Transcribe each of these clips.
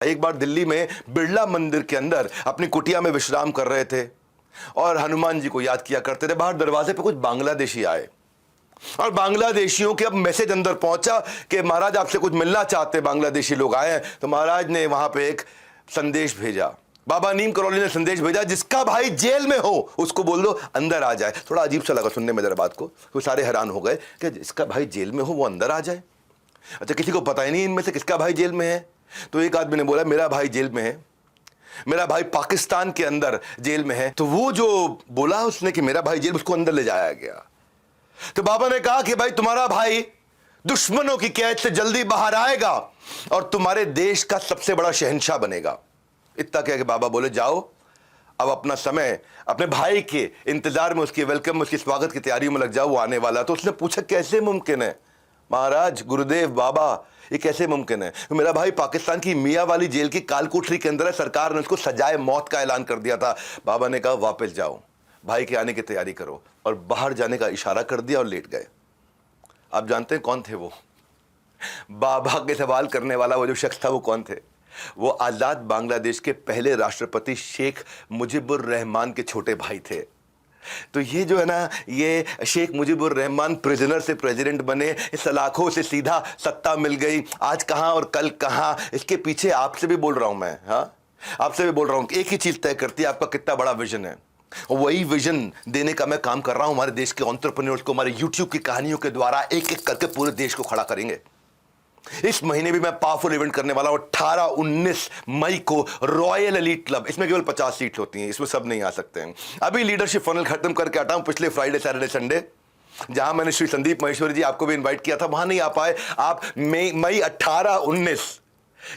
एक बार दिल्ली में बिरला मंदिर के अंदर अपनी कुटिया में विश्राम कर रहे थे और हनुमान जी को याद किया करते थे। बाहर दरवाजे पे कुछ बांग्लादेशी आए और बांग्लादेशियों के अब मैसेज अंदर पहुंचा कि महाराज आपसे कुछ मिलना चाहते, बांग्लादेशी लोग आए हैं। तो महाराज ने वहां पे एक संदेश भेजा, बाबा नीम करौली ने संदेश भेजा, जिसका भाई जेल में हो उसको बोल दो अंदर आ जाए। थोड़ा अजीब सा लगा सुनने में जरा बात को, तो सारे हैरान हो गए कि जिसका भाई जेल में हो वो अंदर आ जाए। अच्छा, किसी को पता ही नहीं इनमें से किसका भाई जेल में है। तो एक आदमी ने बोला मेरा भाई जेल में है, मेरा भाई पाकिस्तान के अंदर जेल में है। तो वो जो बोला उसने कि मेरा भाई जेल, उसको अंदर ले जाया गया। तो बाबा ने कहा कि भाई तुम्हारा भाई दुश्मनों की कैद से जल्दी बाहर आएगा और तुम्हारे देश का सबसे बड़ा शहंशाह बनेगा। इतना कह के बाबा बोले जाओ अब अपना समय अपने भाई के इंतजार में, उसकी वेलकम में, उसकी स्वागत की तैयारियों में लग जाओ, वो आने वाला। तो उसने पूछा कैसे मुमकिन है महाराज, गुरुदेव, बाबा, ये कैसे मुमकिन है। तो मेरा भाई पाकिस्तान की मियां वाली जेल की काल कोठरी के अंदर है, सरकार ने उसको सजाए मौत का ऐलान कर दिया था। बाबा ने कहा वापस जाओ, भाई के आने की तैयारी करो, और बाहर जाने का इशारा कर दिया और लेट गए। आप जानते हैं कौन थे वो? बाबा के सवाल करने वाला वो जो शख्स था वो कौन थे? वो आजाद बांग्लादेश के पहले राष्ट्रपति शेख मुजीबुर रहमान के छोटे भाई थे। तो ये जो है ना, ये शेख मुजीबुर रहमान प्रिजनर से प्रेसिडेंट बने, सलाखों से सीधा सत्ता मिल गई। आज कहां और कल कहां, इसके पीछे आपसे भी बोल रहा हूं मैं, हाँ आपसे भी बोल रहा हूं, एक ही चीज तय करती है आपका कितना बड़ा विजन है। और वही विजन देने का मैं काम कर रहा हूं। हमारे देश के एंटरप्रेन्योर्स को हमारे यूट्यूब की कहानियों के द्वारा एक एक करके पूरे देश को खड़ा करेंगे। इस महीने भी मैं पावरफुल इवेंट करने वाला हूं 18-19 मई को, रॉयल एलीट क्लब। इसमें केवल 50 सीट होती हैं, इसमें सब नहीं आ सकते हैं। अभी लीडरशिप फनल खत्म करके आता हूं पिछले फ्राइडे, सैटरडे, संडे, जहां मैंने श्री संदीप महेश्वरी जी आपको भी इनवाइट किया था, वहां नहीं आ पाए आप। मई 18-19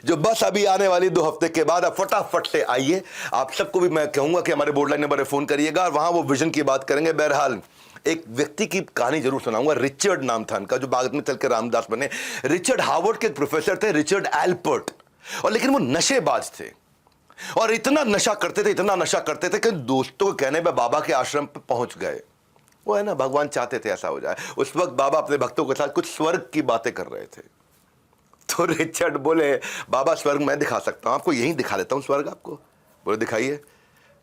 जो बस अभी आने वाली 2 हफ्ते के बाद, आप फटाफट से आइए। आप सबको भी मैं कहूंगा कि हमारे बोर्ड लाइन नंबर पर फोन करिएगा और वहां वो विजन की बात करेंगे। बहरहाल एक व्यक्ति की कहानी जरूर सुनाऊंगा, रिचर्ड नाम था उनका, जो बाद में चल के रामदास बने। रिचर्ड हार्वर्ड के प्रोफेसर थे, रिचर्ड एल्पर्ट, और लेकिन वो नशेबाज थे और इतना नशा करते थे, इतना नशा करते थे कि दोस्तों के कहने पर बाबा के आश्रम पर पहुंच गए। वो है ना, भगवान चाहते थे ऐसा हो जाए। उस वक्त बाबा अपने भक्तों के साथ कुछ स्वर्ग की बातें कर रहे थे। तो रिचर्ड बोले बाबा स्वर्ग मैं दिखा सकता हूं आपको, यहीं दिखा देता हूं स्वर्ग आपको। बोले दिखाइए।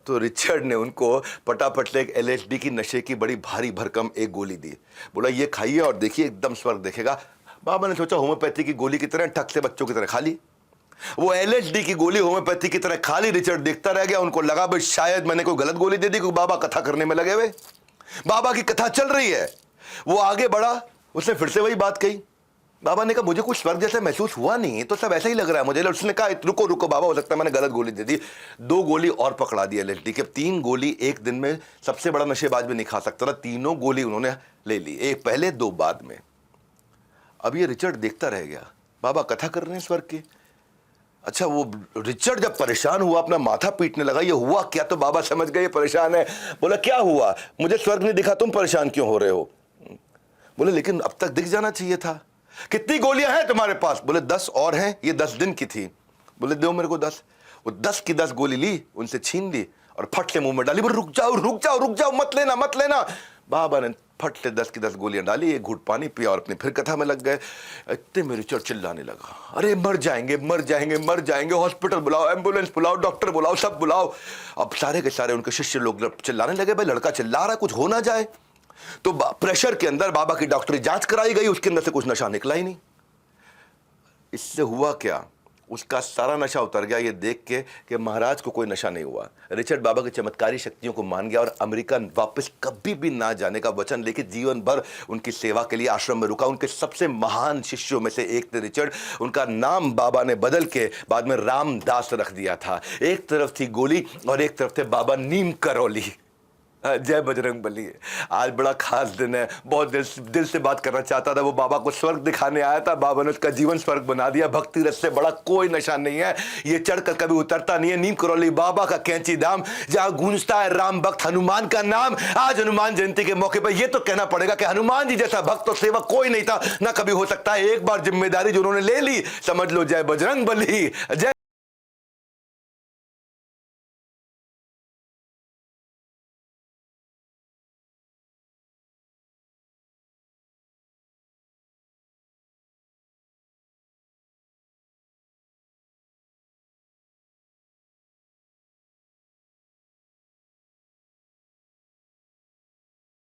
तो रिचर्ड ने उनको पटापट से एक LSD की नशे की बड़ी भारी भरकम एक गोली दी। बोला ये खाइए और देखिए एकदम स्वर्ग देखेगा। बाबा ने सोचा होम्योपैथी की गोली की तरह ठक से बच्चों की तरह खा ली। वो LSD की गोली होम्योपैथी की तरह खा ली। रिचर्ड देखता रह गया। उनको लगा भाई शायद मैंने कोई गलत गोली दे दी, क्योंकि बाबा कथा करने में लगे हुए, बाबा की कथा चल रही है। वो आगे बढ़ा, उसने फिर से वही बात कही। बाबा ने कहा मुझे कुछ स्वर्ग जैसा महसूस हुआ नहीं, तो सब ऐसा ही लग रहा है मुझे। उसने कहा रुको रुको बाबा, हो सकता है मैंने गलत गोली दे दी। 2 गोली और पकड़ा दी LSD के। 3 गोली एक दिन में सबसे बड़ा नशेबाज भी नहीं खा सकता था। तीनों गोली उन्होंने ले ली, एक पहले 2 बाद में। अब ये रिचर्ड देखता रह गया, बाबा कथा कर रहे हैं स्वर्ग की। अच्छा, वो रिचर्ड जब परेशान हुआ, अपना माथा पीटने लगा, ये हुआ क्या? तो बाबा समझ गए परेशान है। बोला क्या हुआ? मुझे स्वर्ग नहीं दिखा, तुम परेशान क्यों हो रहे हो? बोले लेकिन अब तक दिख जाना चाहिए था। कितनी गोलियां हैं तुम्हारे पास? बोले 10 और हैं, ये 10 दिन की थी। बोले दो मेरे को 10। वो 10 की 10 गोली ली, उनसे छीन ली और फट से मुंह में डाली। बोले रुक जाओ रुक जाओ रुक जाओ, मत लेना मत लेना। बाबा ने फट से 10 की 10 गोलियां डाली, एक घूंट पानी पिया और अपनी फिर कथा में लग गए। इतने में रिचर्ड चिल्लाने लगा, अरे मर जाएंगे मर जाएंगे मर जाएंगे, हॉस्पिटल बुलाओ, एम्बुलेंस बुलाओ, डॉक्टर बुलाओ, सब बुलाओ। अब सारे के सारे उनके शिष्य लोग चिल्लाने लगे, भाई लड़का चिल्ला रहा, कुछ हो ना जाए। तो प्रेशर के अंदर बाबा की डॉक्टरी जांच कराई गई, उसके अंदर से कुछ नशा निकला ही नहीं। इससे हुआ क्या? उसका सारा नशा उतर गया ये देख के कि महाराज को कोई नशा नहीं हुआ। रिचर्ड बाबा की चमत्कारी शक्तियों को मान गया और अमेरिका वापस कभी भी ना जाने का वचन लेके जीवन भर उनकी सेवा के लिए आश्रम में रुका। उनके सबसे महान शिष्यों में से एक थे रिचर्ड। उनका नाम बाबा ने बदल के बाद में रामदास रख दिया था। एक तरफ थी गोली और एक तरफ थे बाबा नीम करौली। जय बजरंग बली। आज बड़ा खास दिन है, बहुत दिल से बात करना चाहता था। वो बाबा को स्वर्ग दिखाने आया था, बाबा ने उसका जीवन स्वर्ग बना दिया। भक्ति रस से बड़ा कोई नशा नहीं है, ये चढ़कर कभी उतरता नहीं है। नीम करौली बाबा का कैंची धाम, जहां गूंजता है राम भक्त हनुमान का नाम। आज हनुमान जयंती के मौके पर यह तो कहना पड़ेगा कि हनुमान जी जैसा भक्त और सेवक कोई नहीं था, ना कभी हो सकता है। एक बार जिम्मेदारी जो उन्होंने ले ली, समझ लो जय बजरंग बली। जय